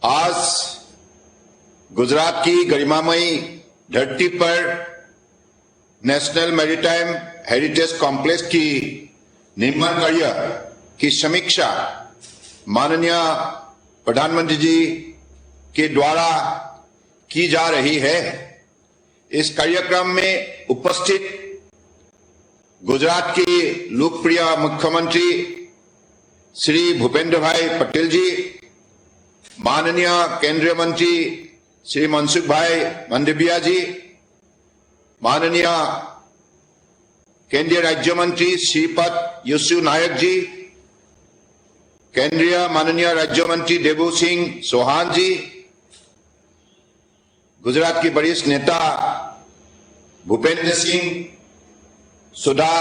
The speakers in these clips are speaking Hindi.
आज गुजरात की गरिमामयी धरती पर नेशनल मैरीटाइम हेरिटेज कॉम्प्लेक्स की निर्माण कार्य की समीक्षा माननीय प्रधानमंत्री जी के द्वारा की जा रही है। इस कार्यक्रम में उपस्थित गुजरात के लोकप्रिय मुख्यमंत्री श्री भूपेंद्र भाई पटेल जी, माननीय केंद्रीय मंत्री श्री मनसुख भाई मांडविया जी, माननीय केंद्रीय राज्य मंत्री श्रीपद यसु नायक जी, केंद्रीय माननीय राज्य मंत्री देवू सिंह चौहान जी, गुजरात के वरिष्ठ नेता भूपेंद्र सिंह सुधा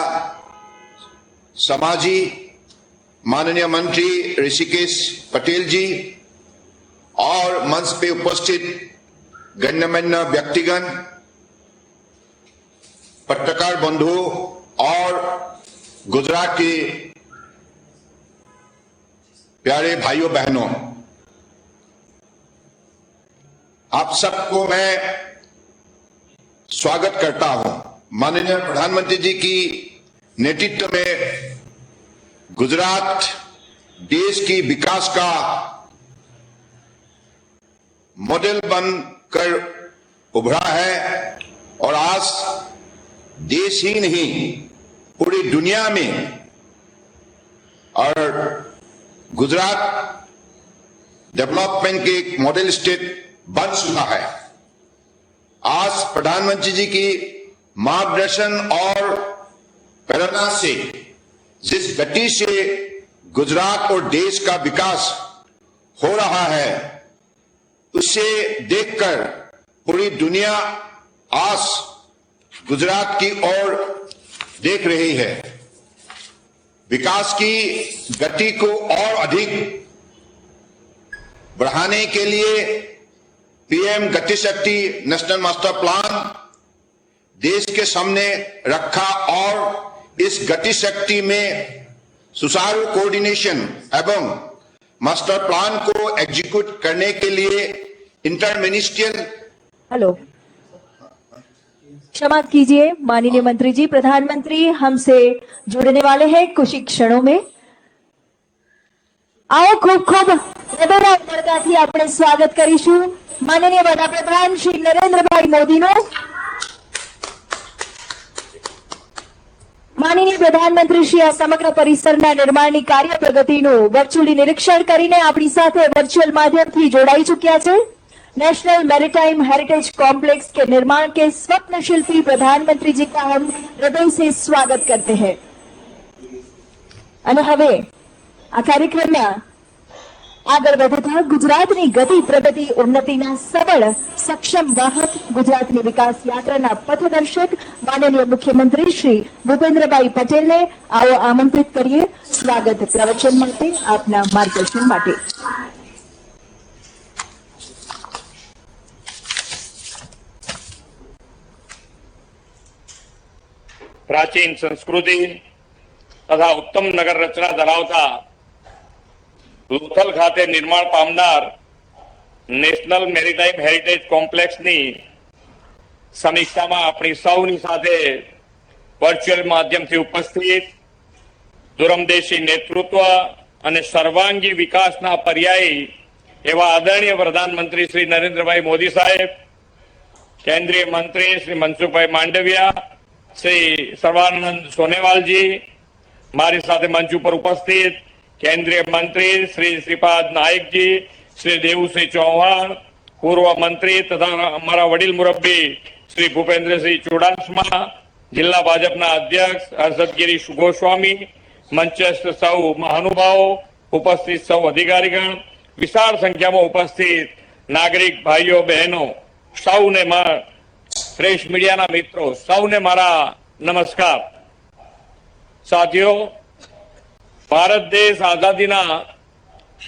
समाजी, माननीय मंत्री ऋषिकेश पटेल जी और मंच पे उपस्थित गण्यमान्य व्यक्तिगण, पत्रकार बंधु और गुजरात के प्यारे भाइयों बहनों, आप सबको मैं स्वागत करता हूं। माननीय प्रधानमंत्री जी की नेतृत्व में गुजरात देश की विकास का मॉडल बनकर उभरा है और आज देश ही नहीं पूरी दुनिया में और गुजरात डेवलपमेंट के एक मॉडल स्टेट बन चुका है। आज प्रधानमंत्री जी की मार्गदर्शन और प्रेरणा से जिस गति से गुजरात और देश का विकास हो रहा है, उसे देखकर पूरी दुनिया आज गुजरात की ओर देख रही है। विकास की गति को और अधिक बढ़ाने के लिए पीएम गति शक्ति नेशनल मास्टर प्लान देश के सामने रखा और इस गति शक्ति में सुचारू कोऑर्डिनेशन एवं मास्टर प्लान को एग्जीक्यूट करने के लिए इंटरमिनिस्ट्रियल क्षमा कीजिए माननीय मंत्री जी, प्रधानमंत्री हमसे जुड़ने वाले हैं कुछ ही क्षणों में। आओ खूब खूब हृदयના ઉમળકાથી આપણે સ્વાગત કરીશું માનનીય વડાપ્રધાન શ્રી નરેન્દ્રભાઈ મોદીનું। માનનીય પ્રધાનમંત્રી શ્રી આ સમગ્ર પરિસરના નિર્માણની કાર્ય પ્રગતિનું વર્ચ્યુઅલી નિરીક્ષણ કરીને આપણી સાથે વર્ચ્યુઅલ માધ્યમથી જોડાઈ ચૂક્યા છે। नेशनल मैरीटाइम हेरिटेज कॉम्प्लेक्स के निर्माण के स्वप्न शिल्पी प्रधानमंत्री जी का हम हृदय से स्वागत करते हैं। અને હવે આ કાર્યક્રમના આગળ વધતા ગુજરાતની ગતિ પ્રગતિ ઉન્નતિના સબળ સક્ષમ વાહક ગુજરાતની વિકાસ યાત્રાના પથદર્શક માનનીય મુખ્યમંત્રી શ્રી ભૂપેન્દ્રભાઈ પટેલને આવો આમંત્રિત કરીએ સ્વાગત પ્રવચન માટે, આપના માર્ગદર્શન માટે। प्राचीन संस्कृति तथा उत्तम नगर रचना धरावता लोथल खाते निर्माण पामनार नेशनल मेरीटाइम हेरिटेज कॉम्प्लेक्स नी समीक्षा में अपनी सौनी साथे वर्चुअल माध्यम थी उपस्थित दूरमदेशी नेतृत्व और सर्वांगी विकास ना पर्यायी एवं आदरणीय प्रधानमंत्री श्री नरेंद्र भाई मोदी साहेब, केंद्रीय मंत्री श्री मनसुख भाई मांडविया, श्री सर्वानंद सोनेवाल जी, मारी साथे मंच पर उपस्थित केंद्रीय मंत्री श्री श्रीपाद नायक जी, श्री देवू सिंह चौहान, पूर्व मंत्री तथा हमारा वडील मुरब्बी श्री भूपेंद्र सिंह चुड़ासमा, जिला भाजपा अध्यक्ष हर्षदगिरी गोस्वामी, मंचस्थ सौ महानुभावों, उपस्थित सौ अधिकारीगण, विशाल संख्या में उपस्थित नागरिक भाइयों बहनों, सौने प्रेस मीडिया ना मित्रों, सौने मारा नमस्कार। साथियों, भारत देश आजादी ना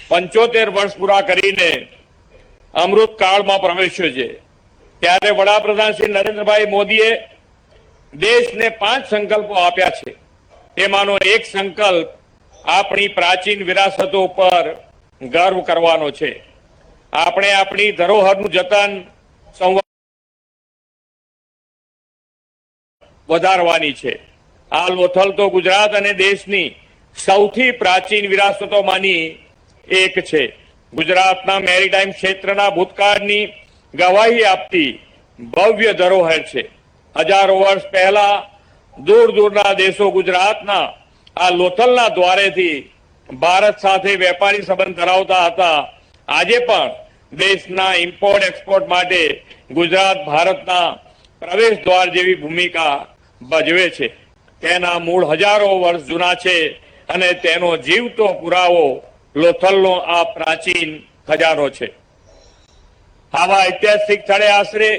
75 वर्ष पूरा करीने अमृत काल में प्रवेश्यो छे, त्यारे वडाप्रधान श्री नरेंद्रभाई मोदीए देश ने 5 संकल्पों आप्या छे। एमानो एक संकल्प આપણી પ્રાચીન વિરાસતો પર ગર્વ કરવાનો છે. આપણે આપણી ધરોહરનું જતન વધારવાની છે. આ લોથલ તો ગુજરાત અને દેશની સૌથી પ્રાચીન વિરાસતોમાંની એક છે. ગુજરાતના મેરીટાઈમ ક્ષેત્રના ભૂતકાળની ગવાહી આપતી ભવ્ય ધરોહર છે. હજારો વર્ષ પહેલા દૂર દૂરના દેશો ગુજરાતના આ લોથલના દ્વારેથી ભારત સાથે વેપારી સંબંધ ધરાવતા હતા. આજે પણ દેશના ઇમ્પોર્ટ એક્સપોર્ટ માટે ગુજરાત ભારતના પ્રવેશ દ્વાર જેવી ભૂમિકા ભજવે છે. તેના મૂળ હજારો વર્ષ જૂના છે અને તેનો જીવતો પુરાવો લોથલનો આ પ્રાચીન ખજાનો છે. આવા ઐતિહાસિક સ્થળે આશરે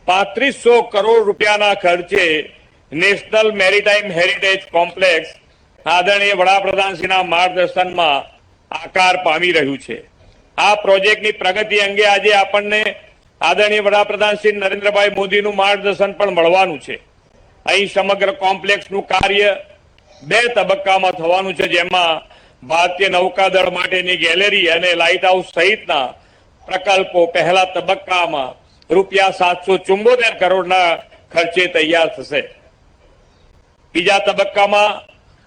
3500 કરોડ રૂપિયાના ખર્ચે નેશનલ મેરીટાઈમ હેરિટેજ કોમ્પ્લેક્સ આદરણીય વડાપ્રધાનશ્રીના માર્ગદર્શનમાં આકાર પામી રહ્યું છે. આ પ્રોજેક્ટની પ્રગતિ અંગે આજે આપણને આદરણીય વડાપ્રધાન શ્રી નરેન્દ્રભાઈ મોદીનું માર્ગદર્શન પણ મળવાનું છે. અહીં સમગ્ર કોમ્પ્લેક્સનું કાર્ય 2 તબક્કામાં થવાનું છે, જેમાં ભારતીય નૌકાદળ માટેની ગેલેરી અને લાઇટ હાઉસ સહિતના પ્રકલ્પો પહેલા તબક્કામાં રૂપિયા 774 કરોડના ખર્ચે તૈયાર થશે. બીજા તબક્કામાં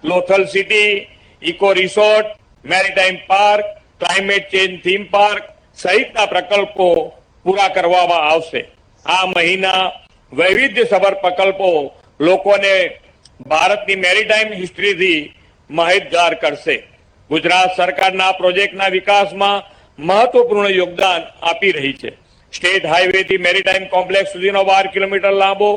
Lothal city, eco resort, maritime park, climate change theme park સહિતના પ્રકલ્પો પૂરા કરવામાં આવશે. આ મહિના વૈવિધ્યસભર પ્રકલ્પો લોકોને ભારતની મેરીટાઈમ હિસ્ટ્રીથી માહિતગાર કરશે. ગુજરાત સરકારના પ્રોજેક્ટના વિકાસમાં મહત્વપૂર્ણ યોગદાન આપી રહી છે. સ્ટેટ હાઈવેથી મેરીટાઈમ કોમ્પ્લેક્સ સુધીનો 12 કિલોમીટર લાંબો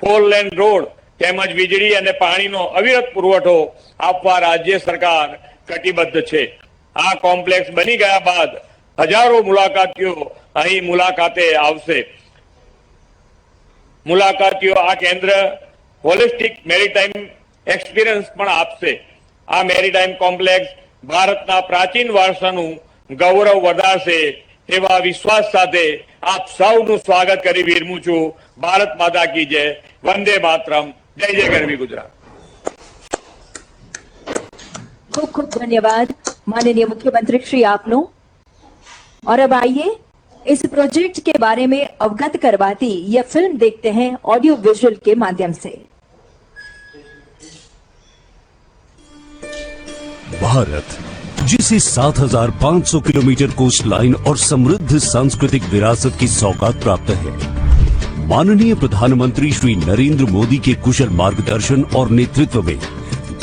4 લેન રોડ તેમજ વીજળી અને પાણીનો અવિરત પુરવઠો આપવા રાજ્ય સરકાર કટિબદ્ધ છે. આ કોમ્પ્લેક્સ બની ગયા બાદ હજારો મુલાકાતીઓ અહીં મુલાકાતે આવશે. મુલાકાતીઓ આ કેન્દ્ર હોલિસ્ટિક મેરીટાઈમ એક્સપિરિયન્સ પણ આપશે. આ મેરીટાઈમ કોમ્પ્લેક્સ ભારતના પ્રાચીન વારસાનું ગૌરવ વધારશે તેવા વિશ્વાસ સાથે આપ સૌનું સ્વાગત કરી વિરમું છું. ભારત માતા की जय. वंदे मातरम. जय जय गरवी गुजरात. खूब खूब धन्यवाद माननीय मुख्यमंत्री श्री आपनो. और अब आइए इस प्रोजेक्ट के बारे में अवगत करवाती यह फिल्म देखते हैं ऑडियो विजुअल के माध्यम से. भारत जिसे 7,500 किलोमीटर कोस्ट लाइन और समृद्ध सांस्कृतिक विरासत की सौगात प्राप्त है, माननीय प्रधानमंत्री श्री नरेंद्र मोदी के कुशल मार्गदर्शन और नेतृत्व में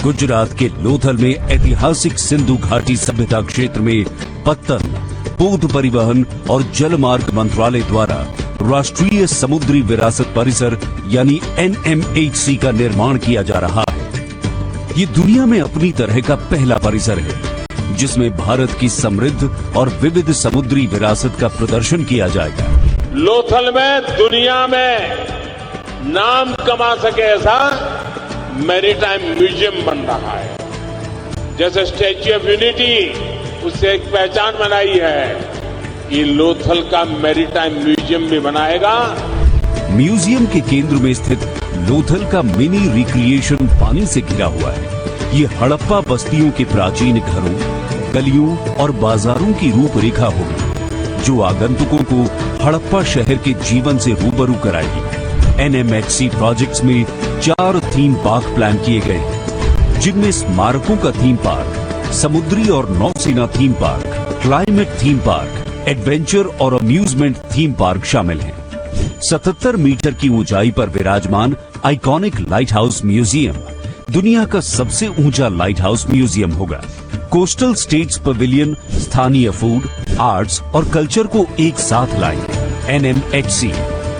गुजरात के लोथल में ऐतिहासिक सिंधु घाटी सभ्यता क्षेत्र में पत्तन, पोत परिवहन और जलमार्ग मंत्रालय द्वारा राष्ट्रीय समुद्री विरासत परिसर यानी NMHC का निर्माण किया जा रहा है. ये दुनिया में अपनी तरह का पहला परिसर है जिसमें भारत की समृद्ध और विविध समुद्री विरासत का प्रदर्शन किया जाएगा. लोथल में दुनिया में नाम कमा सके ऐसा मैरीटाइम म्यूजियम बन रहा है. जैसे स्टैच्यू ऑफ यूनिटी उससे एक पहचान बनाई है, ये लोथल का मैरीटाइम म्यूजियम भी बनाएगा. म्यूजियम के केंद्र में स्थित लोथल का मिनी रिक्रिएशन पानी से घिरा हुआ है. ये हड़प्पा बस्तियों के प्राचीन घरों, गलियों और बाजारों की रूपरेखा होगी जो आगंतुकों को हड़प्पा शहर के जीवन से रूबरू कराएगी. NMHC प्रोजेक्ट्स में 4 थीम पार्क प्लान किए गए हैं, जिनमें स्मारकों का थीम पार्क, समुद्री और नौसेना theme park, climate theme park, adventure और अम्यूजमेंट थीम पार्क शामिल हैं. 77 मीटर की ऊंचाई पर विराजमान आइकॉनिक लाइट हाउस म्यूजियम दुनिया का सबसे ऊंचा लाइट हाउस म्यूजियम होगा. कोस्टल स्टेट्स पवेलियन स्थानीय फूड, आर्ट्स और कल्चर को एक साथ लाएंगे. NMHC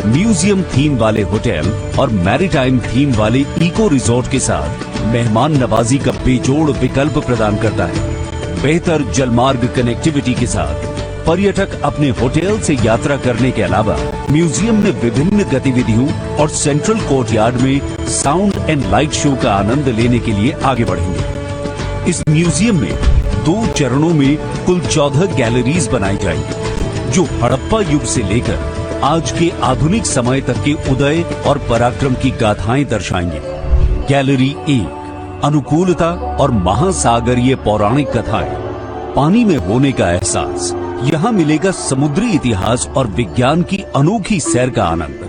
म्यूजियम थीम वाले होटल और मैरीटाइम थीम वाले इको रिसोर्ट के साथ मेहमान नवाजी का बेजोड़ विकल्प प्रदान करता है. बेहतर जलमार्ग कनेक्टिविटी के साथ पर्यटक अपने होटल से यात्रा करने के अलावा म्यूजियम में विभिन्न गतिविधियों और सेंट्रल कोर्टयार्ड में साउंड एंड लाइट शो का आनंद लेने के लिए आगे बढ़ेंगे. इस म्यूजियम में 2 चरणों में कुल 14 गैलरीज बनाई जाएंगी जो हड़प्पा युग से लेकर आज के आधुनिक समय तक के उदय और पराक्रम की गाथाएं दर्शाएंगे. गैलरी 1 अनुकूलता और महासागरीय पौराणिक कथाएं, पानी में होने का एहसास, यहाँ मिलेगा समुद्री इतिहास और विज्ञान की अनोखी सैर का आनंद,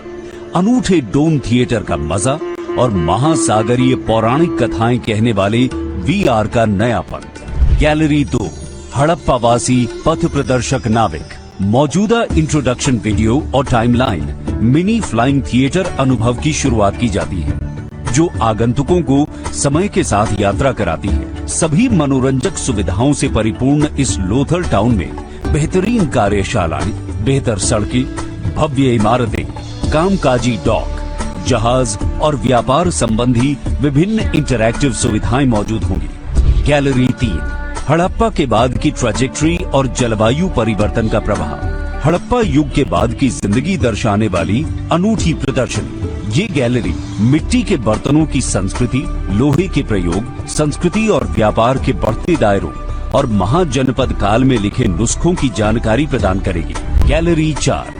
अनूठे डोम थिएटर का मजा और महासागरीय पौराणिक कथाएं कहने वाले वीआर का नयापन। गैलरी 2 हड़प्पावासी पथ प्रदर्शक नाविक। मौजूदा इंट्रोडक्शन वीडियो और टाइमलाइन मिनी फ्लाइंग थिएटर अनुभव की शुरुआत की जाती है, जो आगंतुकों को समय के साथ यात्रा कराती है। सभी मनोरंजक सुविधाओं से परिपूर्ण इस लोथल टाउन में बेहतरीन कार्यशालाएं, बेहतर सड़कें, भव्य इमारतें, कामकाजी डॉक, जहाज और व्यापार संबंधी विभिन्न इंटरैक्टिव सुविधाएं मौजूद होंगी। गैलरी 3 हड़प्पा के बाद की ट्रैजेक्टरी और जलवायु परिवर्तन का प्रभाव। हड़प्पा युग के बाद की जिंदगी दर्शाने वाली अनूठी प्रदर्शनी। ये गैलरी मिट्टी के बर्तनों की संस्कृति, लोहे के प्रयोग, संस्कृति और व्यापार के बढ़ते दायरों और महाजनपद काल में लिखे नुस्खों की जानकारी प्रदान करेगी। गैलरी 4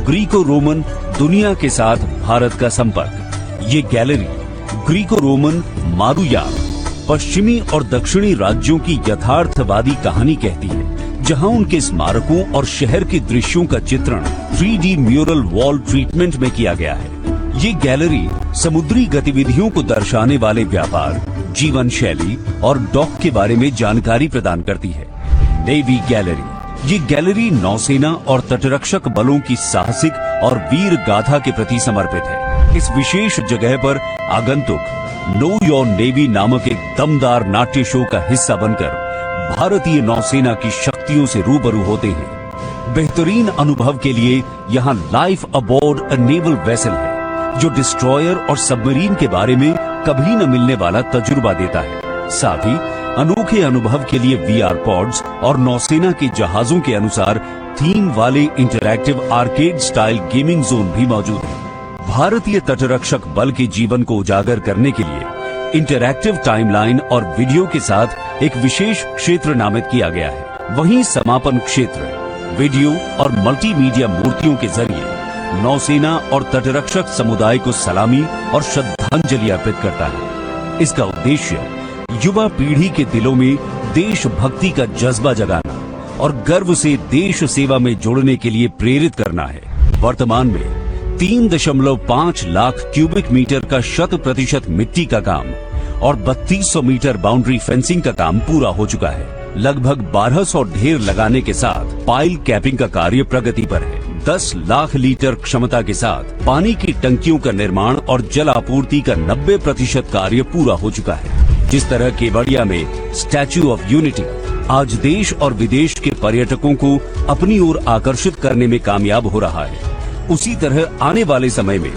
ग्रीको रोमन दुनिया के साथ भारत का संपर्क। ये गैलरी ग्रीको रोमन मारुयान पश्चिमी और दक्षिणी राज्यों की यथार्थवादी कहानी कहती है, जहां उनके स्मारकों और शहर के दृश्यों का चित्रण 3D म्यूरल वॉल ट्रीटमेंट में किया गया है। ये गैलरी समुद्री गतिविधियों को दर्शाने वाले व्यापार, जीवन शैली और डॉक के बारे में जानकारी प्रदान करती है। Navy gallery. ये गैलरी नौसेना और तटरक्षक बलों की साहसिक और वीर गाथा के प्रति समर्पित है। इस विशेष जगह पर आगंतुक नो योर नेवी नामक एक दमदार नाट्य शो का हिस्सा बनकर भारतीय नौसेना की शक्तियों से रूबरू होते हैं। बेहतरीन अनुभव के लिए यहाँ लाइफ अबॉर्ड अ नेवल वेसल है, जो डिस्ट्रॉयर और सबमरीन के बारे में कभी न मिलने वाला तजुर्बा देता है। साथ ही अनोखे अनुभव के लिए वीआर पॉड्स और नौसेना के जहाजों के अनुसार थीम वाले interactive arcade style gaming zone भी मौजूद है। भारतीय तटरक्षक बल के जीवन को उजागर करने के लिए इंटरैक्टिव टाइमलाइन और वीडियो के साथ एक विशेष क्षेत्र नामित किया गया है। वहीं समापन क्षेत्र वीडियो और मल्टीमीडिया मूर्तियों के जरिए नौसेना और तटरक्षक समुदाय को सलामी और श्रद्धांजलि अर्पित करता है। इसका उद्देश्य युवा पीढ़ी के दिलों में देशभक्ति का जज्बा जगाना और गर्व से देश सेवा में जोड़ने के लिए प्रेरित करना है। वर्तमान में 3.5 लाख क्यूबिक मीटर का 100% मिट्टी का काम और 3200 मीटर बाउंड्री फेंसिंग का काम पूरा हो चुका है। लगभग 1200 ढेर लगाने के साथ पाइल कैपिंग का कार्य प्रगति पर है। 10 लाख लीटर क्षमता के साथ पानी की टंकियों का निर्माण और जल आपूर्ति का 90% कार्य पूरा हो चुका है। जिस तरह केवड़िया में स्टैच्यू ऑफ यूनिटी आज देश और विदेश के पर्यटकों को अपनी ओर आकर्षित करने में कामयाब हो रहा है, उसी तरह आने वाले समय में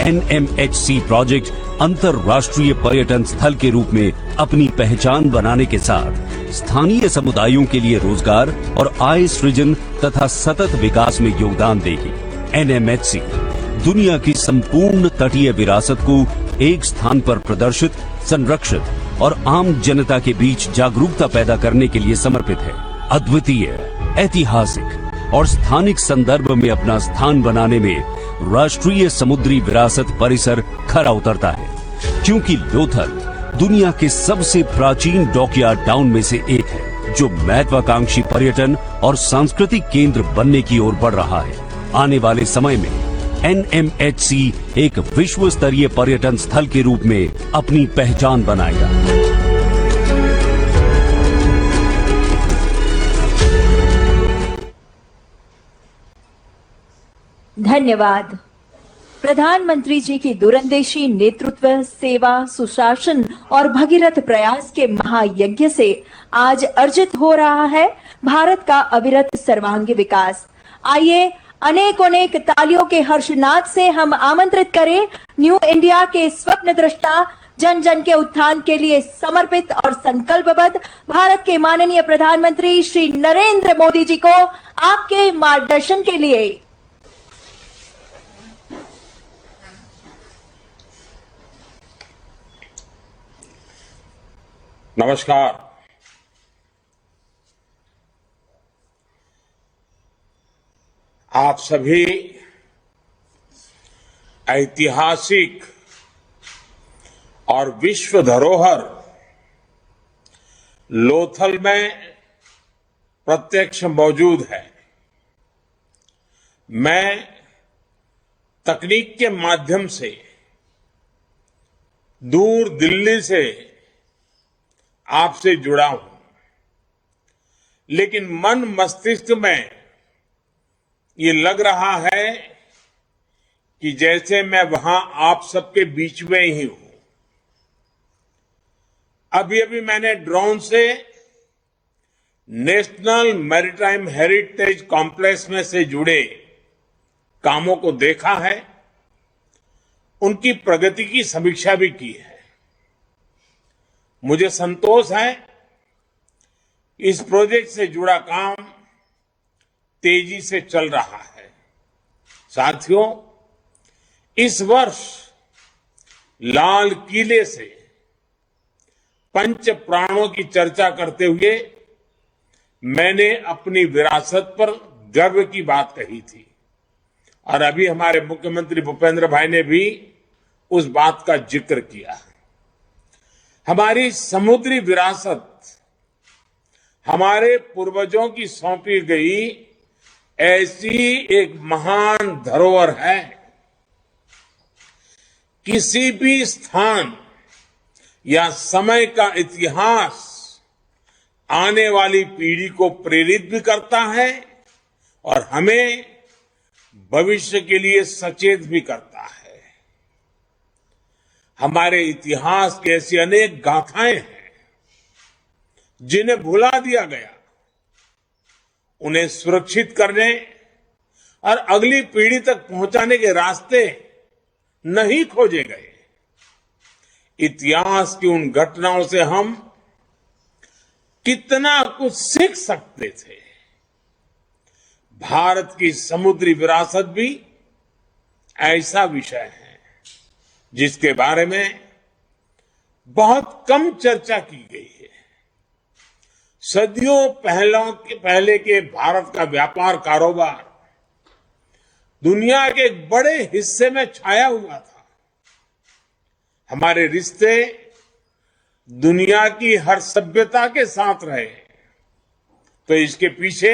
NMHC प्रोजेक्ट अंतर्राष्ट्रीय पर्यटन स्थल के रूप में अपनी पहचान बनाने के साथ स्थानीय समुदायों के लिए रोजगार और आय सृजन तथा सतत विकास में योगदान देगी। NMHC दुनिया की संपूर्ण तटीय विरासत को एक स्थान पर प्रदर्शित, संरक्षित और आम जनता के बीच जागरूकता पैदा करने के लिए समर्पित है। अद्वितीय, ऐतिहासिक और स्थानिक संदर्भ में अपना स्थान बनाने में राष्ट्रीय समुद्री विरासत परिसर खरा उतरता है, क्योंकि लोथल दुनिया के सबसे प्राचीन डॉकयार्ड टाउन में से एक है, जो महत्वाकांक्षी पर्यटन और सांस्कृतिक केंद्र बनने की ओर बढ़ रहा है। आने वाले समय में NMHC एक विश्व स्तरीय पर्यटन स्थल के रूप में अपनी पहचान बनाएगा। धन्यवाद। प्रधानमंत्री जी की दूरंदेशी नेतृत्व, सेवा, सुशासन और भगीरथ प्रयास के महायज्ञ से आज अर्जित हो रहा है भारत का अविरत सर्वांगीण विकास। आइए अनेक अनेक तालियों के हर्षनाद से हम आमंत्रित करें न्यू इंडिया के स्वप्न दृष्टा, जन जन के उत्थान के लिए समर्पित और संकल्पबद्ध भारत के माननीय प्रधानमंत्री श्री नरेंद्र मोदी जी को आपके मार्गदर्शन के लिए। नमस्कार। आप सभी ऐतिहासिक और विश्व धरोहर लोथल में प्रत्यक्ष मौजूद है। मैं तकनीक के माध्यम से दूर दिल्ली से आपसे जुड़ा हूं, लेकिन मन मस्तिष्क में ये लग रहा है कि जैसे मैं वहां आप सबके बीच में ही हूं। अभी अभी मैंने ड्रोन से नेशनल मैरीटाइम हेरिटेज कॉम्प्लेक्स में से जुड़े कामों को देखा है, उनकी प्रगति की समीक्षा भी की है। मुझे संतोष है इस प्रोजेक्ट से जुड़ा काम तेजी से चल रहा है। साथियों, इस वर्ष लाल किले से पंच प्राणों की चर्चा करते हुए मैंने अपनी विरासत पर गर्व की बात कही थी और अभी हमारे मुख्यमंत्री भूपेंद्र भाई ने भी उस बात का जिक्र किया। हमारी समुद्री विरासत हमारे पूर्वजों की सौंपी गई ऐसी एक महान धरोहर है। किसी भी स्थान या समय का इतिहास आने वाली पीढ़ी को प्रेरित भी करता है और हमें भविष्य के लिए सचेत भी करता है। हमारे इतिहास की ऐसी अनेक गाथाएं हैं जिन्हें भुला दिया गया। उन्हें सुरक्षित करने और अगली पीढ़ी तक पहुंचाने के रास्ते नहीं खोजे गए। इतिहास की उन घटनाओं से हम कितना कुछ सीख सकते थे। भारत की समुद्री विरासत भी ऐसा विषय है जिसके बारे में बहुत कम चर्चा की गई है। सदियों पहले के भारत का व्यापार कारोबार दुनिया के एक बड़े हिस्से में छाया हुआ था। हमारे रिश्ते दुनिया की हर सभ्यता के साथ रहे, तो इसके पीछे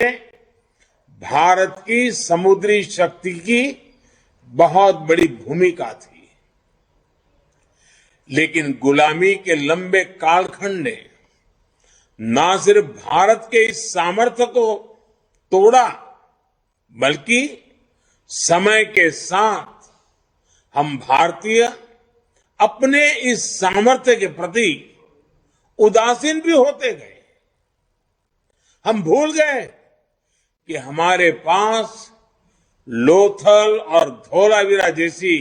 भारत की समुद्री शक्ति की बहुत बड़ी भूमिका थी। लेकिन गुलामी के लंबे कालखंड ने न सिर्फ भारत के इस सामर्थ्य को तोड़ा, बल्कि समय के साथ हम भारतीय अपने इस सामर्थ्य के प्रति उदासीन भी होते गए। हम भूल गए कि हमारे पास लोथल और धोलावीरा जैसी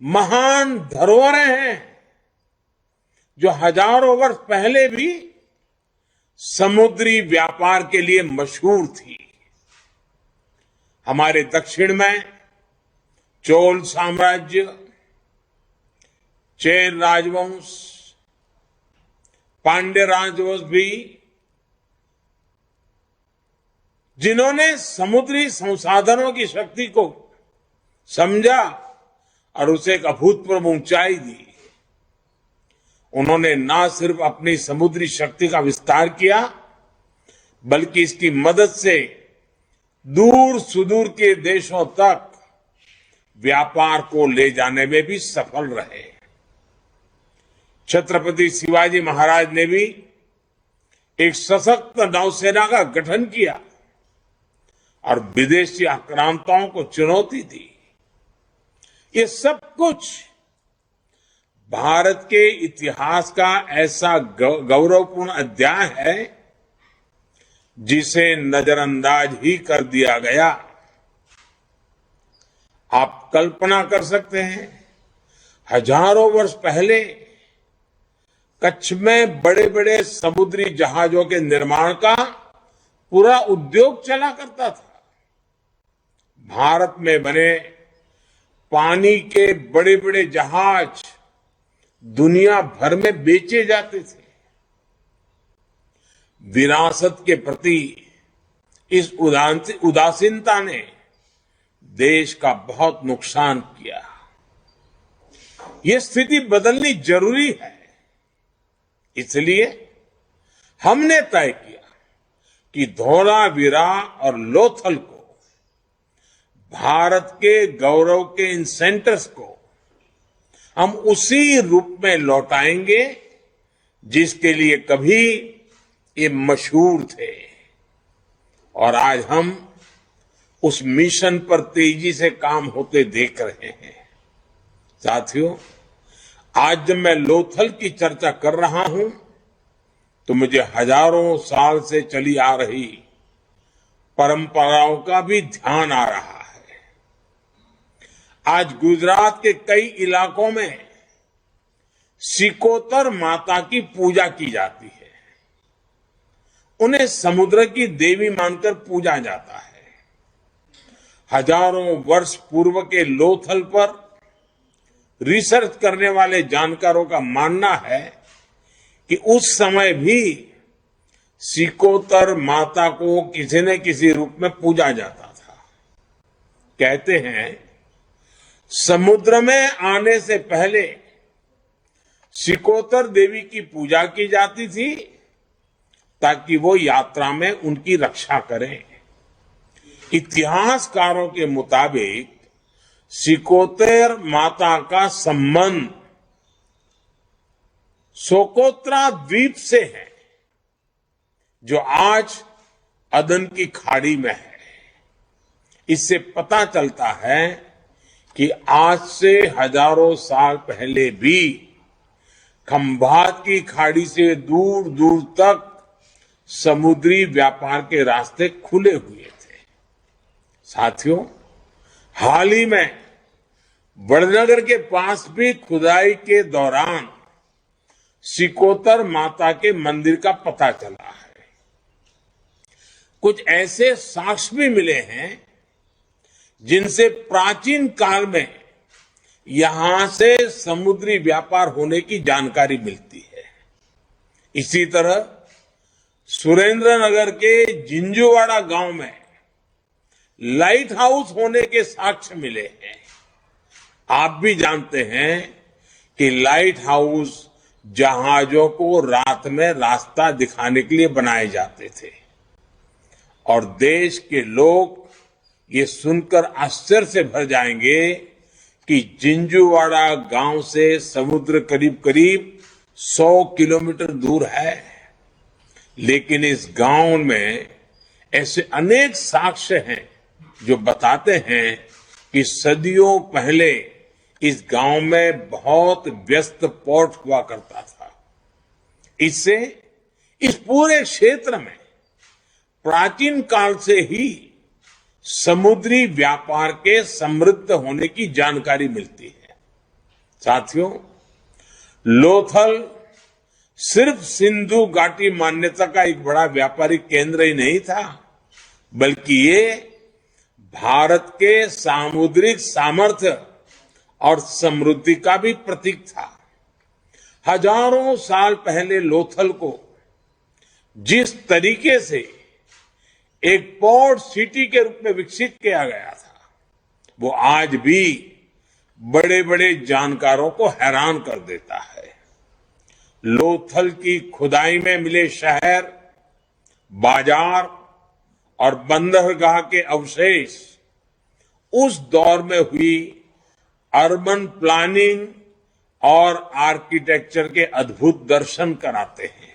महान धरोहरें हैं जो हजारों वर्ष पहले भी समुद्री व्यापार के लिए मशहूर थी। हमारे दक्षिण में चोल साम्राज्य, चेर राजवंश, पांड्य राजवंश भी, जिन्होंने समुद्री संसाधनों की शक्ति को समझा और उसे एक अभूतपूर्व ऊंचाई दी। उन्होंने न सिर्फ अपनी समुद्री शक्ति का विस्तार किया, बल्कि इसकी मदद से दूर सुदूर के देशों तक व्यापार को ले जाने में भी सफल रहे। छत्रपति शिवाजी महाराज ने भी एक सशक्त नौसेना का गठन किया और विदेशी आक्रांताओं को चुनौती दी। ये सब कुछ भारत के इतिहास का ऐसा गौरवपूर्ण अध्याय है जिसे नजरअंदाज ही कर दिया गया। आप कल्पना कर सकते हैं, हजारों वर्ष पहले कच्छ में बड़े बड़े समुद्री जहाजों के निर्माण का पूरा उद्योग चला करता था। भारत में बने पानी के बड़े बड़े जहाज दुनिया भर में बेचे जाते थे। विरासत के प्रति इस उदासीनता ने देश का बहुत नुकसान किया। ये स्थिति बदलनी जरूरी है। इसलिए हमने तय किया कि धौलावीरा और लोथल को भारत के गौरव के इन सेंटर्स को हम उसी रूप में लौटाएंगे जिसके लिए कभी ये मशहूर थे। और आज हम उस मिशन पर तेजी से काम होते देख रहे हैं। साथियों, आज जब मैं लोथल की चर्चा कर रहा हूं तो मुझे हजारों साल से चली आ रही परंपराओं का भी ध्यान आ रहा है। आज गुजरात के कई इलाकों में सिकोतर माता की पूजा की जाती है। उन्हें समुद्र की देवी मानकर पूजा जाता है। हजारों वर्ष पूर्व के लोथल पर रिसर्च करने वाले जानकारों का मानना है कि उस समय भी सिकोतर माता को किसी न किसी रूप में पूजा जाता था। कहते हैं समुद्र में आने से पहले सिकोतर देवी की पूजा की जाती थी ताकि वो यात्रा में उनकी रक्षा करें। इतिहासकारों के मुताबिक सिकोतर माता का संबंध सोकोत्रा द्वीप से है जो आज अदन की खाड़ी में है। इससे पता चलता है कि आज से हजारों साल पहले भी खंभात की खाड़ी से दूर दूर तक समुद्री व्यापार के रास्ते खुले हुए थे। साथियों, हाल ही में बड़नगर के पास भी खुदाई के दौरान सिकोतर माता के मंदिर का पता चला है। कुछ ऐसे साक्ष्य भी मिले हैं जिनसे प्राचीन काल में यहां से समुद्री व्यापार होने की जानकारी मिलती है। इसी तरह सुरेंद्रनगर के जिंजुवाड़ा गांव में लाइट हाउस होने के साक्ष्य मिले हैं। आप भी जानते हैं कि लाइट हाउस जहाजों को रात में रास्ता दिखाने के लिए बनाए जाते थे और देश के लोग ये सुनकर आश्चर्य से भर जाएंगे कि जिंजुवाड़ा गांव से समुद्र करीब करीब 100 किलोमीटर दूर है। लेकिन इस गांव में ऐसे अनेक साक्ष्य हैं जो बताते हैं कि सदियों पहले इस गांव में बहुत व्यस्त पोर्ट हुआ करता था। इससे इस पूरे क्षेत्र में प्राचीन काल से ही समुद्री व्यापार के समृद्ध होने की जानकारी मिलती है। साथियों, लोथल सिर्फ सिंधु घाटी मान्यता का एक बड़ा व्यापारिक केंद्र ही नहीं था, बल्कि ये भारत के सामुद्रिक सामर्थ्य और समृद्धि का भी प्रतीक था। हजारों साल पहले लोथल को जिस तरीके से एक पोर्ट सिटी के रूप में विकसित किया गया था, वो आज भी बड़े बड़े जानकारों को हैरान कर देता है। लोथल की खुदाई में मिले शहर, बाजार और बंदरगाह के अवशेष उस दौर में हुई अर्बन प्लानिंग और आर्किटेक्चर के अद्भुत दर्शन कराते हैं।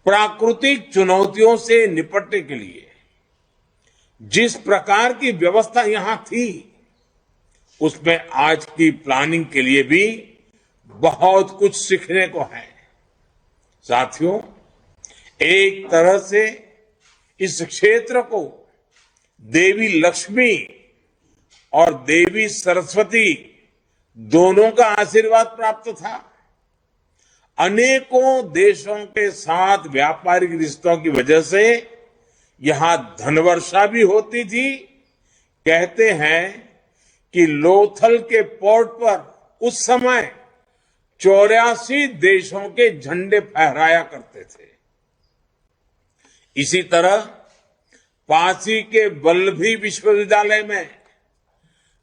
प्राकृतिक चुनौतियों से निपटने के लिए जिस प्रकार की व्यवस्था यहां थी, उसमें आज की प्लानिंग के लिए भी बहुत कुछ सीखने को है। साथियों, एक तरह से इस क्षेत्र को देवी लक्ष्मी और देवी सरस्वती दोनों का आशीर्वाद प्राप्त था। अनेकों देशों के साथ व्यापारिक रिश्तों की वजह से यहां धनवर्षा भी होती थी। कहते हैं कि लोथल के पोर्ट पर उस समय 84 देशों के झंडे फहराया करते थे। इसी तरह पासी के वल्लभी विश्वविद्यालय में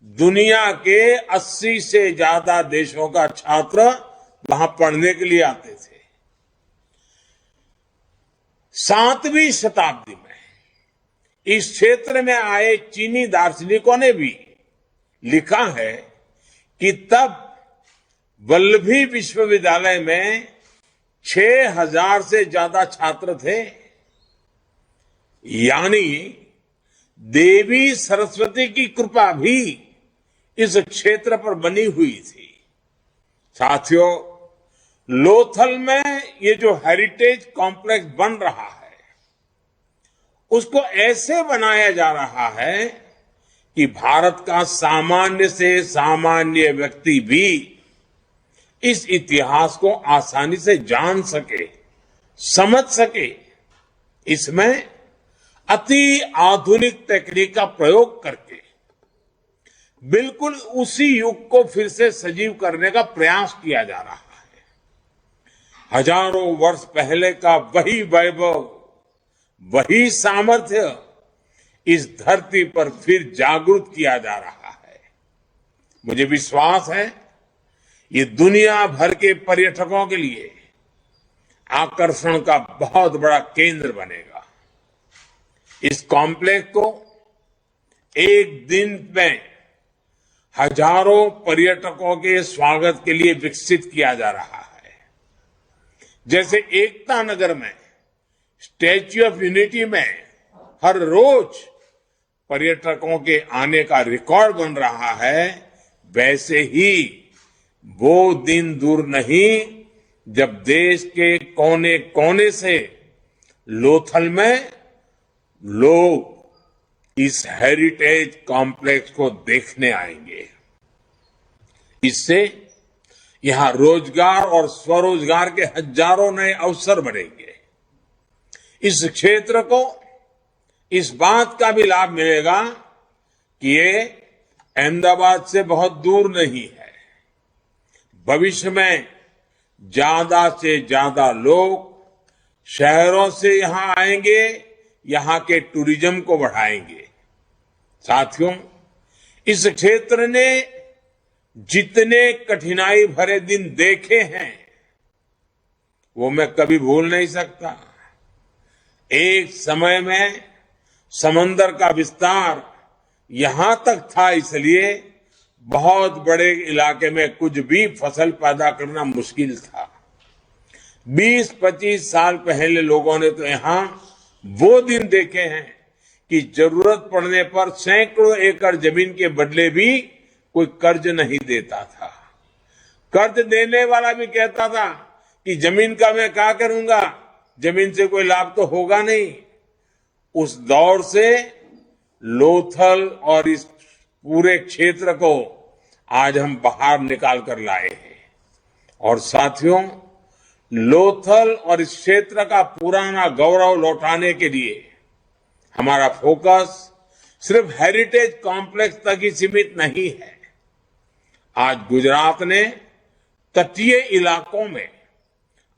दुनिया के 80 से ज्यादा देशों का छात्र वहां पढ़ने के लिए आते थे। 7वीं शताब्दी में इस क्षेत्र में आए चीनी दार्शनिकों ने भी लिखा है कि तब वल्लभी विश्वविद्यालय में 6000 से ज्यादा छात्र थे। यानी देवी सरस्वती की कृपा भी इस क्षेत्र पर बनी हुई थी। साथियों, लोथल में ये जो हेरिटेज कॉम्प्लेक्स बन रहा है, उसको ऐसे बनाया जा रहा है कि भारत का सामान्य से सामान्य व्यक्ति भी इस इतिहास को आसानी से जान सके, समझ सके। इसमें अति आधुनिक तकनीक का प्रयोग करके बिल्कुल उसी युग को फिर से सजीव करने का प्रयास किया जा रहा है। हजारों वर्ष पहले का वही वैभव, वही सामर्थ्य इस धरती पर फिर जागृत किया जा रहा है। मुझे विश्वास है ये दुनिया भर के पर्यटकों के लिए आकर्षण का बहुत बड़ा केंद्र बनेगा। इस कॉम्प्लेक्स को एक दिन में हजारों पर्यटकों के स्वागत के लिए विकसित किया जा रहा है। जैसे एकता नगर में स्टैच्यू ऑफ यूनिटी में हर रोज पर्यटकों के आने का रिकॉर्ड बन रहा है, वैसे ही वो दिन दूर नहीं जब देश के कोने कोने से लोथल में लोग इस हेरिटेज कॉम्प्लेक्स को देखने आएंगे। इससे यहां रोजगार और स्वरोजगार के हजारों नए अवसर बनेंगे। इस क्षेत्र को इस बात का भी लाभ मिलेगा कि ये अहमदाबाद से बहुत दूर नहीं है। भविष्य में ज्यादा से ज्यादा लोग शहरों से यहां आएंगे, यहां के टूरिज्म को बढ़ाएंगे। साथियों, इस क्षेत्र ने जितने कठिनाई भरे दिन देखे हैं वो मैं कभी भूल नहीं सकता। एक समय में समंदर का विस्तार यहां तक था, इसलिए बहुत बड़े इलाके में कुछ भी फसल पैदा करना मुश्किल था। 20-25 साल पहले लोगों ने तो यहां वो दिन देखे हैं कि जरूरत पड़ने पर सैकड़ों एकड़ जमीन के बदले भी कोई कर्ज नहीं देता था। कर्ज देने वाला भी कहता था कि जमीन का मैं क्या करूंगा, जमीन से कोई लाभ तो होगा नहीं। उस दौर से लोथल और इस पूरे क्षेत्र को आज हम बाहर निकाल कर लाए हैं। और साथियों, लोथल और इस क्षेत्र का पुराना गौरव लौटाने के लिए हमारा फोकस सिर्फ हेरिटेज कॉम्प्लेक्स तक ही सीमित नहीं है। आज गुजरात ने तटीय इलाकों में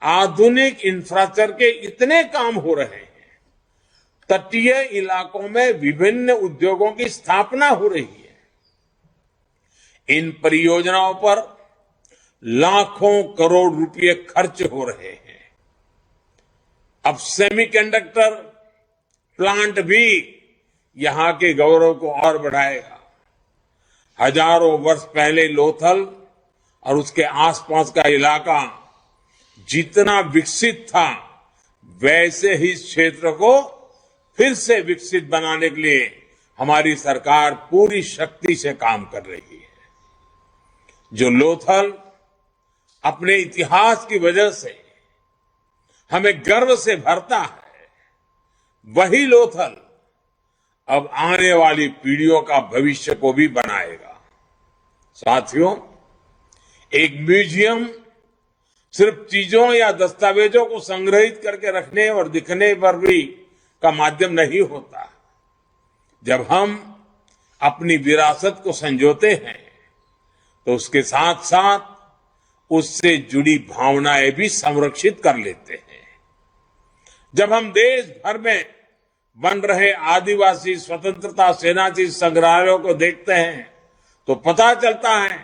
आधुनिक इंफ्रास्ट्रक्चर के इतने काम हो रहे हैं, तटीय इलाकों में विभिन्न उद्योगों की स्थापना हो रही है। इन परियोजनाओं पर लाखों करोड़ रुपए खर्च हो रहे हैं। अब सेमीकंडक्टर प्लांट भी यहां के गौरव को और बढ़ाएगा। हजारों वर्ष पहले लोथल और उसके आसपास का इलाका जितना विकसित था, वैसे ही इस क्षेत्र को फिर से विकसित बनाने के लिए हमारी सरकार पूरी शक्ति से काम कर रही है। जो लोथल अपने इतिहास की वजह से हमें गर्व से भरता है, वही लोथल अब आने वाली पीढ़ियों का भविष्य को भी बनाएगा। साथियों, एक म्यूजियम सिर्फ चीजों या दस्तावेजों को संग्रहित करके रखने और दिखने पर भी का माध्यम नहीं होता। जब हम अपनी विरासत को संजोते हैं तो उसके साथ साथ उससे जुड़ी भावनाएं भी संरक्षित कर लेते हैं। जब हम देश भर में बन रहे आदिवासी स्वतंत्रता सेनानी संग्रहालयों को देखते हैं तो पता चलता है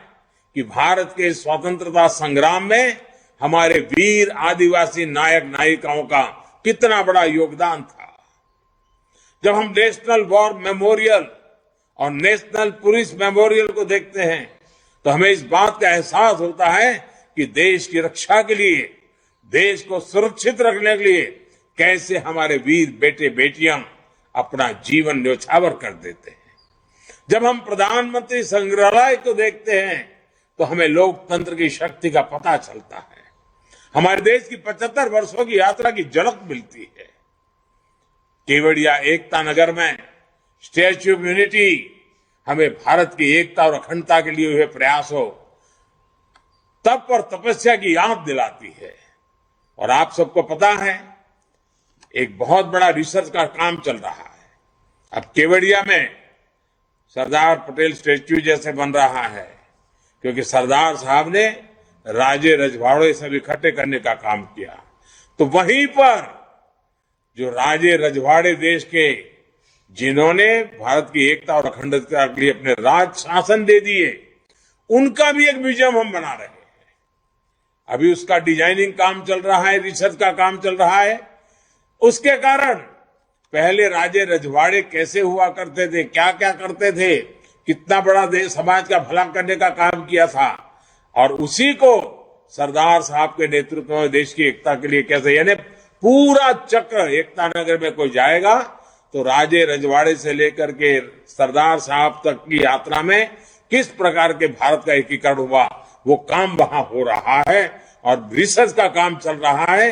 कि भारत के स्वतंत्रता संग्राम में हमारे वीर आदिवासी नायक नायिकाओं का कितना बड़ा योगदान था। जब हम नेशनल वॉर मेमोरियल और नेशनल पुलिस मेमोरियल को देखते हैं तो हमें इस बात का एहसास होता है कि देश की रक्षा के लिए, देश को सुरक्षित रखने के लिए कैसे हमारे वीर बेटे बेटियां अपना जीवन न्यौछावर कर देते हैं। जब हम प्रधानमंत्री संग्रहालय को देखते हैं तो हमें लोकतंत्र की शक्ति का पता चलता है। हमारे देश की 75 वर्षों की यात्रा की झलक मिलती है। केवड़िया एकता नगर में स्टैच्यू ऑफ यूनिटी हमें भारत की एकता और अखंडता के लिए हुए प्रयासों, तप और तपस्या की याद दिलाती है। और आप सबको पता है, एक बहुत बड़ा रिसर्च का काम चल रहा है। अब केवड़िया में सरदार पटेल स्टैच्यू जैसे बन रहा है, क्योंकि सरदार साहब ने राजे रजवाड़े सब इकट्ठे करने का काम किया। तो वहीं पर जो राजे रजवाड़े देश के, जिन्होंने भारत की एकता और अखंडता के लिए अपने राज शासन दे दिए, उनका भी एक म्यूजियम हम बना रहे हैं। अभी उसका डिजाइनिंग काम चल रहा है, रिसर्च का काम चल रहा है। उसके कारण पहले राजे रजवाड़े कैसे हुआ करते थे, क्या क्या करते थे, कितना बड़ा देश समाज का भला करने का काम किया था, और उसी को सरदार साहब के नेतृत्व में देश की एकता के लिए कैसे, यानी पूरा चक्र एकता नगर में कोई जाएगा तो राजे रजवाड़े से लेकर के सरदार साहब तक की यात्रा में किस प्रकार के भारत का एकीकरण हुआ, वो काम वहां हो रहा है। और रिसर्च का काम चल रहा है।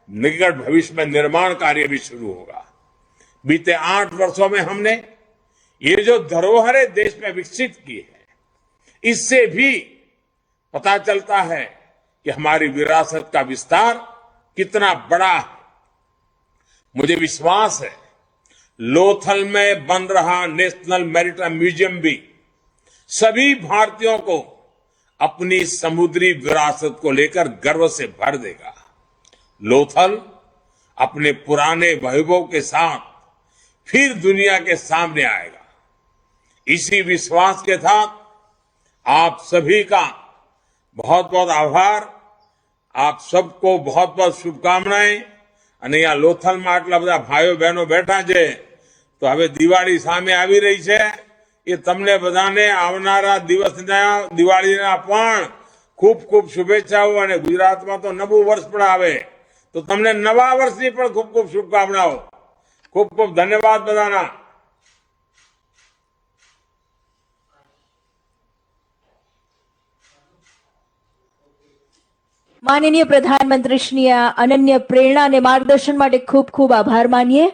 निकट भविष्य में निर्माण कार्य भी शुरू होगा। बीते 8 वर्षों में हमने ये जो धरोहरें देश में विकसित की है, इससे भी पता चलता है कि हमारी विरासत का विस्तार कितना बड़ा है। मुझे विश्वास है लोथल में बन रहा नेशनल मैरीटाइम म्यूजियम भी सभी भारतीयों को अपनी समुद्री विरासत को लेकर गर्व से भर देगा। लोथल अपने पुराने वैभव के साथ फिर दुनिया के सामने आएगा। इसी विश्वास के साथ आप सभी का बहुत बहुत आभार, आप सबको बहुत बहुत शुभकामनाएं। અને આ લોથલમાં આટલા બધા ભાઈઓ બહેનો બેઠા છે, તો હવે દિવાળી સામે આવી રહી છે। એ તમને બધાને આવનારા દિવસના દિવાળીના પણ ખૂબ ખૂબ શુભેચ્છાઓ, અને ગુજરાતમાં તો નવું વર્ષ પણ આવે તો તમને નવા વર્ષની પણ ખૂબ ખૂબ શુભકામનાઓ। ખૂબ ખૂબ ધન્યવાદ બધાના। માનનીય પ્રધાનમંત્રીશ્રીએ અનન્ય પ્રેરણા અને માર્ગદર્શન માટે ખૂબ ખૂબ આભાર માનીએ।